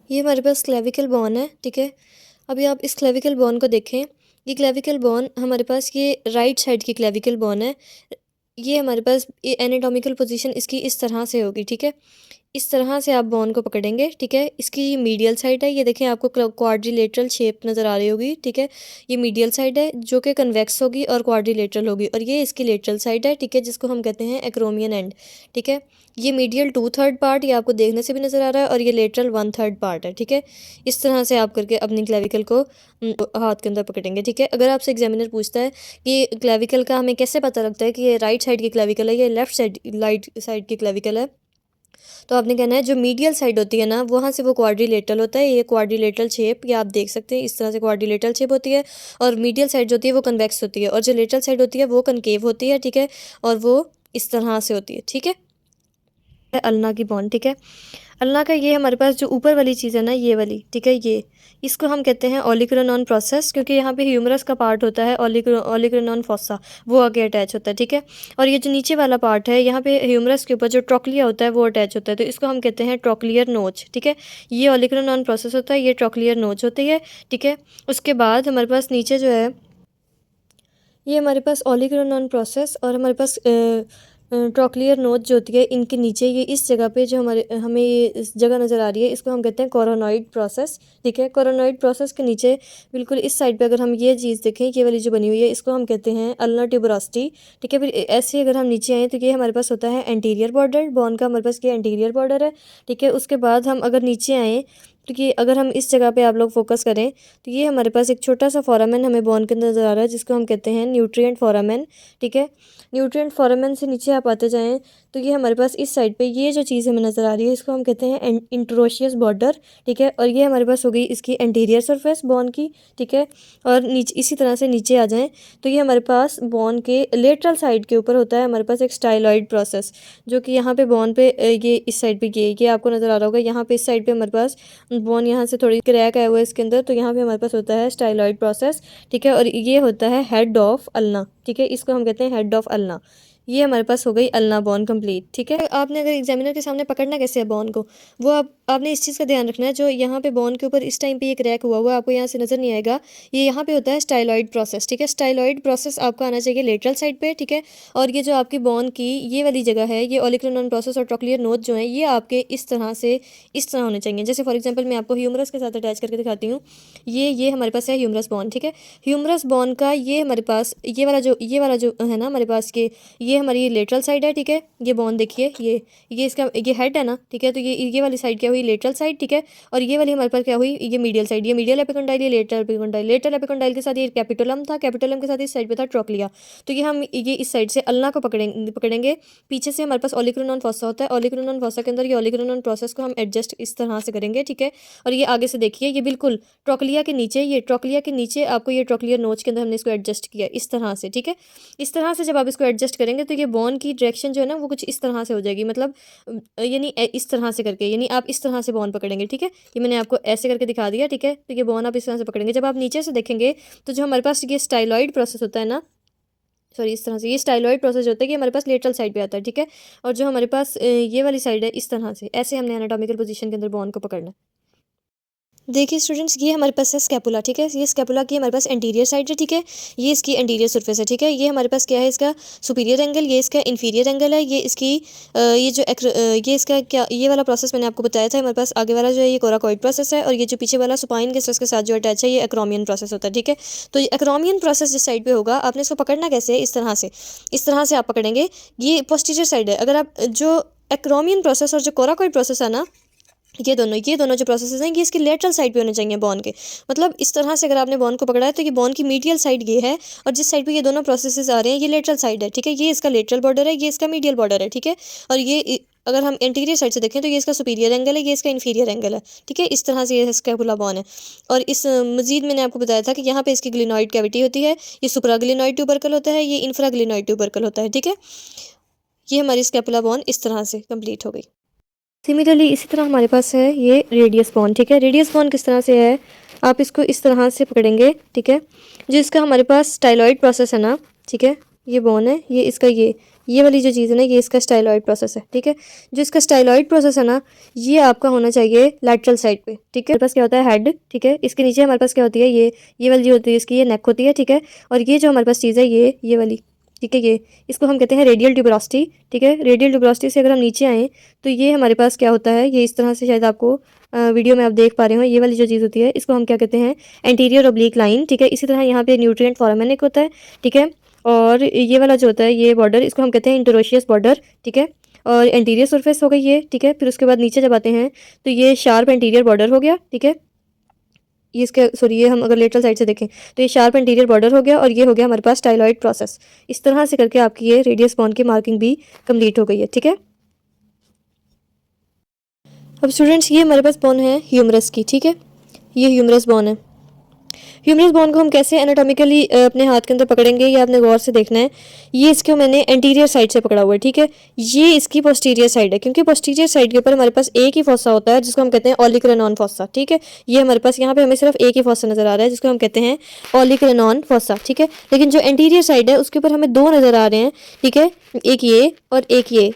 ये हमारे पास clavicle bone है, ठीक है। अभी आप इस क्लेविकल बोन को देखें, ये क्लेविकल बोन हमारे पास ये राइट साइड की क्लेविकल बोन है। ये हमारे पास ये एनाटॉमिकल पोजीशन इसकी इस तरह से होगी, ठीक है। इस तरह से आप बोन को पकड़ेंगे, ठीक है। इसकी मीडियल साइड है, ये देखें आपको क्वाड्रिलेटरल शेप नज़र आ रही होगी, ठीक है। ये मीडियल साइड है जो कि कन्वेक्स होगी और क्वाड्रिलेटरल होगी, और ये इसकी लेटरल साइड है, ठीक है, जिसको हम कहते हैं एक्रोमियन एंड, ठीक है। ये मीडियल 2/3 पार्ट ये आपको देखने से भी नज़र आ रहा है, और ये लेटरल 1/3 पार्ट है, ठीक है। इस तरह से आप करके अपनी क्लेविकल को हाथ के अंदर पकड़ेंगे, ठीक है। अगर आपसे एग्जामिनर पूछता है कि क्लेविकल का हमें कैसे पता लगता है कि ये राइट साइड की क्लेविकल है या लेफ्ट साइड की क्लेविकल है, तो आपने कहना है जो मीडियल साइड होती है ना, वहाँ से वो क्वाड्रिलेटरल होता है। ये क्वाड्रिलेटरल शेप ये आप देख सकते हैं, इस तरह से क्वाड्रिलेटरल शेप होती है। और मीडियल साइड जो होती है वो कन्वेक्स होती है, और जो लेटरल साइड होती है वो कनकेव होती है, ठीक है। और वो इस तरह से होती है, ठीक है। अल्ना की बॉन्ड, ठीक है। अल्ना का ये हमारे पास जो ऊपर वाली चीज़ है ना, ये वाली, ठीक है, ये इसको हम कहते हैं ओलिक्रोनॉन प्रोसेस, क्योंकि यहाँ पे ह्यूमरस का पार्ट होता है ओलिक्रोनॉन फॉसा, वो आगे अटैच होता है, ठीक है। और ये जो नीचे वाला पार्ट है, यहाँ पे ह्यूमरस के ऊपर जो ट्रोक्लिया होता है वो अटैच होता है, तो इसको हम कहते हैं ट्रोक्लियर नोच, ठीक है। ये ओलिक्रोनॉन प्रोसेस होता है, ये ट्रोक्लियर नोच होती है, ठीक है। उसके बाद हमारे पास नीचे जो है, ये हमारे पास ओलिक्रोनॉन प्रोसेस और हमारे पास ट्रोक्लियर नोच जो होती है, इनके नीचे ये इस जगह पे जो हमें ये इस जगह नज़र आ रही है, इसको हम कहते हैं कोरोनॉइड प्रोसेस, ठीक है। कोरोनॉइड प्रोसेस के नीचे बिल्कुल इस साइड पे अगर हम ये चीज़ देखें, ये वाली जो बनी हुई है, इसको हम कहते हैं अल्ना ट्यूबरोसिटी, ठीक है। फिर ऐसे अगर हम नीचे आएँ तो ये हमारे पास होता है एंटीरियर बॉर्डर, बोन का हमारे पास ये एंटीरियर बॉर्डर है, ठीक है। उसके बाद हम अगर नीचे आएँ तो ये अगर हम इस जगह पे आप लोग फोकस करें तो ये हमारे पास एक छोटा सा फोरामेन हमें बोन के अंदर नज़र आ रहा है, जिसको हम कहते हैं न्यूट्रिएंट फोरामेन, ठीक है। न्यूट्रिएंट फोरामेन से नीचे आप आते जाएं तो ये हमारे पास इस साइड पे ये जो चीज़ हमें नज़र आ रही है, इसको हम कहते हैं इंट्रोशियस बॉर्डर, ठीक है। और ये हमारे पास हो गई इसकी एंटीरियर सरफेस बोन की, ठीक है। और नीचे इसी तरह से नीचे आ जाएं तो ये हमारे पास बोन के लेटरल साइड के ऊपर होता है हमारे पास एक स्टाइलॉइड प्रोसेस, जो कि यहाँ पे बोन पे ये इस साइड पे ये आपको नज़र आ रहा होगा। यहाँ पे इस साइड पे हमारे पास बोन यहाँ से थोड़ी क्रैक आया हुआ है इसके अंदर, तो यहाँ पे हमारे पास होता है स्टाइलॉइड प्रोसेस, ठीक है। और ये होता है हेड ऑफ अल्ना, ठीक है, इसको हम कहते हैं हेड ऑफ अल्ना। ये हमारे पास हो गई अल्ना बॉन कंप्लीट, ठीक है। आपने अगर एग्जामिनर के सामने पकड़ना कैसे है बॉन को, वो आपने इस चीज़ का ध्यान रखना है, जो यहाँ पे बॉन के ऊपर इस टाइम पे ये क्रैक हुआ हुआ आपको यहाँ से नज़र नहीं आएगा, ये यहाँ पे होता है स्टाइलॉइड प्रोसेस, ठीक है। स्टाइलॉइड प्रोसेस आपको आना चाहिए लेटरल साइड पे, ठीक है। और ये जो आपकी बॉन की ये वाली जगह है, ये ओलिक्रोनॉन प्रोसेस और ट्रोक्लियर नोच जो है, ये आपके इस तरह होने चाहिए। जैसे फॉर एग्जाम्पल मैं आपको ह्यूमरस के साथ अटैच करके दिखाती हूँ, ये हमारे पास है ह्यूमरस बॉन, ठीक है। ह्यूमरस बॉन का ये हमारे पास ये वाला जो है ना हमारे पास के, ये हमारी लेटरल साइड है, ठीक है। ये बॉन देखिए, ये इसका ये हेड है ना, ठीक है। तो ये वाली साइड क्या हुई, लेटरल साइड, ठीक है। और ये वाली हमारे पास क्या हुई, ये मीडियल साइड, ये मीडियल एपिकोंडाइल, ये लेटरल एपिकोंडाइल के साथ ये कैपिटोलम था, कैपिटोलम के साथ इस साइड पे था ट्रोक्लिया। तो ये हम ये इस साइड से अल्ना को पकड़ेंगे। पीछे से हमारे पास ओलिक्रोनॉन फॉसा होता है, ओलिक्रोनॉन फॉसा के अंदर ये ओलिक्रोनॉन प्रोसेस को हम एडजस्ट इस तरह से करेंगे, ठीक है। और ये आगे से देखिए, ये बिल्कुल ट्रोक्लिया के नीचे, ये ट्रोक्लिया के नीचे आपको ये ट्रोक्लियर नोच के अंदर हमने इसको एडजस्ट किया इस तरह से, ठीक है। इस तरह से जब आप इसको एडजस्ट करेंगे तो ये बॉन की डायरेक्शन जो है ना वो कुछ इस तरह से हो जाएगी, मतलब यानी इस तरह से करके, यानी आप इस तरह से बॉन पकड़ेंगे, ठीक है। ये मैंने आपको ऐसे करके दिखा दिया, ठीक है। तो ये बॉन आप इस तरह से पकड़ेंगे। जब आप नीचे से देखेंगे तो जो हमारे पास ये स्टाइलॉइड प्रोसेस होता है ना, सॉरी, इस तरह से ये स्टाइलॉइड प्रोसेस होता है कि हमारे पास लेटरल साइड पे आता है, ठीक है। और जो हमारे पास ये वाली साइड है, इस तरह से ऐसे हमने एनाटॉमिकल पोजीशन के अंदर बॉन को पकड़ना है। देखिए स्टूडेंट्स, ये हमारे पास है स्कैपुला, ठीक है। ये स्कैपुला की हमारे पास एंटीरियर साइड है, ठीक है। ये इसकी एंटीरियर सरफेस है, ठीक है। ये हमारे पास क्या है, इसका सुपीरियर एंगल, ये इसका इन्फीरियर एंगल है। ये इसकी ये इसका क्या, ये वाला प्रोसेस मैंने आपको बताया था। हमारे पास आगे वाला जो है ये कोराकॉइड प्रोसेस है, और ये जो पीछे वाला सुपाइन के स्ट्रस के साथ जो अटैच है, ये एक्रोमियन प्रोसेस होता है, ठीक है। तो ये एक्रोमियन प्रोसेस जिस साइड पर होगा, आपने इसको पकड़ना कैसे है, इस तरह से आप पकड़ेंगे। ये पोस्टीरियर साइड है। अगर आप जो एक्रोमियन प्रोसेस और जो कोराकॉइड प्रोसेस है ना, ये दोनों जो प्रोसेसेस हैं, ये इसके लेटरल साइड पे होने चाहिए बॉन के। मतलब इस तरह से अगर आपने बॉन को पकड़ा है तो ये बॉन की मीडियल साइड ये है, और जिस साइड पे ये दोनों प्रोसेसेस आ रहे हैं ये लेटरल साइड है, ठीक है। ये इसका लेटरल बॉर्डर है, ये इसका मीडियल बॉर्डर है, ठीक है। और ये अगर हम इंटीरियर साइड से देखें तो ये इसका सुपीरियर एंगल है, ये इसका इन्फीरियर एंगल है, ठीक है। इस तरह से ये स्कैपुला बॉन है। और इस मजीद मैंने आपको बताया था कि यहाँ पे इसकी ग्लिनॉइड कैविटी होती है, ये सुप्राग्लिनॉइड ट्यूबरकल होता है, ये इंफ्राग्लिनॉइड ट्यूबरकल होता है, ठीक है। ये हमारी स्कैपुला बॉन इस तरह से कंप्लीट हो गई। सिमिलरली इसी तरह हमारे पास है ये रेडियस बॉन, ठीक है। रेडियस बॉन किस तरह से है, आप इसको इस तरह से पकड़ेंगे, ठीक है। जो इसका हमारे पास स्टाइलॉइड प्रोसेस है ना, ठीक है, ये बॉन है, ये इसका ये वाली जो चीज़ है ना, ये इसका स्टाइलॉइड प्रोसेस है, ठीक है। जो इसका स्टाइलॉइड प्रोसेस है ना, ये आपका होना चाहिए लैटरल साइड पे, ठीक है। हमारे पास क्या होता है, हेड, ठीक है। इसके नीचे हमारे पास क्या होती है, ये वाली जो होती है इसकी ये नेक होती है, ठीक है। और ये जो हमारे पास चीज़ है ये वाली, ठीक है, ये इसको हम कहते हैं रेडियल ट्यूबरोसिटी, ठीक है। रेडियल ट्यूबरोसिटी से अगर हम नीचे आएँ तो ये हमारे पास क्या होता है, ये इस तरह से शायद आपको वीडियो में आप देख पा रहे हो, ये वाली जो चीज़ होती है इसको हम क्या कहते हैं, एंटीरियर ऑब्लिक लाइन, ठीक है। इसी तरह यहाँ पे न्यूट्रिएंट फोरामेन एक होता है, ठीक है। और ये वाला जो होता है ये बॉर्डर, इसको हम कहते हैं इंटरोशियस बॉर्डर, ठीक है। और एंटीरियर सरफेस हो गई ये, ठीक है। फिर उसके बाद नीचे जब आते हैं तो ये शार्प एंटीरियर बॉर्डर हो गया, ठीक है। ये इसके सॉरी, ये हम अगर लेटरल साइड से देखें तो ये शार्प एंटीरियर बॉर्डर हो गया, और ये हो गया हमारे पास स्टाइलॉइड प्रोसेस। इस तरह से करके आपकी ये रेडियस बोन की मार्किंग भी कंप्लीट हो गई है, ठीक है। अब स्टूडेंट्स, ये हमारे पास बोन है ह्यूमरस की, ठीक है। ये ह्यूमरस बोन है। ह्यूमरस बोन को हम कैसे एनाटॉमिकली अपने हाथ के अंदर पकड़ेंगे, ये आपने गौर से देखना है। ये इसको मैंने एंटीरियर साइड से पकड़ा हुआ है, ठीक है। ये इसकी पोस्टीरियर साइड है, क्योंकि पोस्टीरियर साइड के ऊपर हमारे पास एक ही फोसा होता है जिसको हम कहते हैं ओलिक्रेनॉन फोसा, ठीक है। ये हमारे पास यहाँ पे हमें सिर्फ एक ही फोसा नजर आ रहा है जिसको हम कहते हैं ओलिक्रेनॉन फोसा, ठीक है। लेकिन जो एंटीरियर साइड है उसके ऊपर हमें दो नजर आ रहे हैं, ठीक है। एक ये और एक ये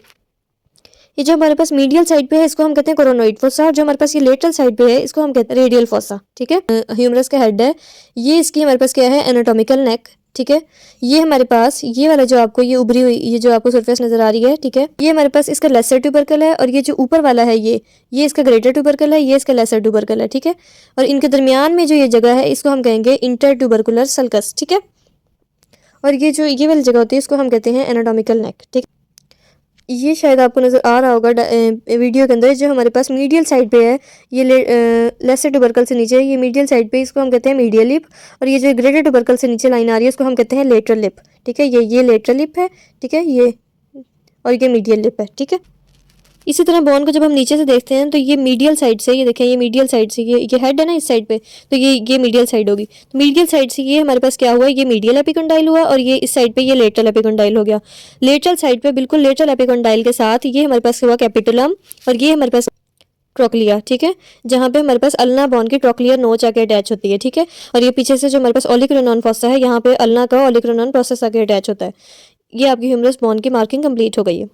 जो हमारे पास मीडियल साइड पे है इसको हम कहते हैं कोरोनोइड फोसा, और जो हमारे पास ये लेटरल साइड पे है इसको हम कहते हैं रेडियल फोसा, ठीक है। ह्यूमरस का हेड है ये, इसकी हमारे पास क्या है, एनाटॉमिकल नेक, ठीक है। ये हमारे पास ये वाला जो आपको ये उभरी हुई ये जो आपको सरफेस नजर आ रही है, ठीक है, ये हमारे पास इसका लेसर ट्यूबरकल है, और ये जो ऊपर वाला है ये इसका ग्रेटर ट्यूबरकल है, ये इसका लेसर ट्यूबरकल है, ठीक है। और इनके दरमियान में जो ये जगह है इसको हम कहेंगे इंटर ट्यूबरकुलर सल्कस, ठीक है। और ये जो ये वाली जगह होती है इसको हम कहते हैं एनाटॉमिकल नेक, ठीक। ये शायद आपको नज़र आ रहा होगा वीडियो के अंदर, जो हमारे पास मीडियल साइड पे है ये लेसर ट्यूबरकल से नीचे ये मीडियल साइड पे, इसको हम कहते हैं मीडियल लिप। और ये जो ग्रेटर ट्यूबरकल से नीचे लाइन आ रही है उसको हम कहते हैं लेटरल लिप, ठीक है। ये लेटरल लिप है, ठीक है, ये और ये मीडियल लिप है, ठीक है। इसी तरह बोन को जब हम नीचे से देखते हैं तो ये मीडियल साइड से, ये देखें, ये मीडियल साइड से ये हेड है ना इस साइड पे, तो ये मीडियल साइड होगी। तो मीडियल साइड से ये हमारे पास क्या हुआ, ये मीडियल एपिकंडाइल हुआ, और ये इस साइड पे ये लेटरल एपिकंडाइल हो गया। लेटरल साइड पे बिल्कुल लेटरल एपिकंडाइल के साथ ये हमारे पास हुआ कैपिटुलम, और ये हमारे पास ट्रोक्लिया, ठीक है, जहाँ पे हमारे पास अल्ना बोन की ट्रोक्लियर नोच आके अटैच होती है, ठीक है। और ये पीछे से जो हमारे पास ओलिक्रेनॉन फोसा है यहाँ पे अल्ना का ओलिक्रेनॉन प्रोसेस आके अटैच होता है। ये आपकी ह्यूमरस बोन की मार्किंग कंप्लीट हो गई है।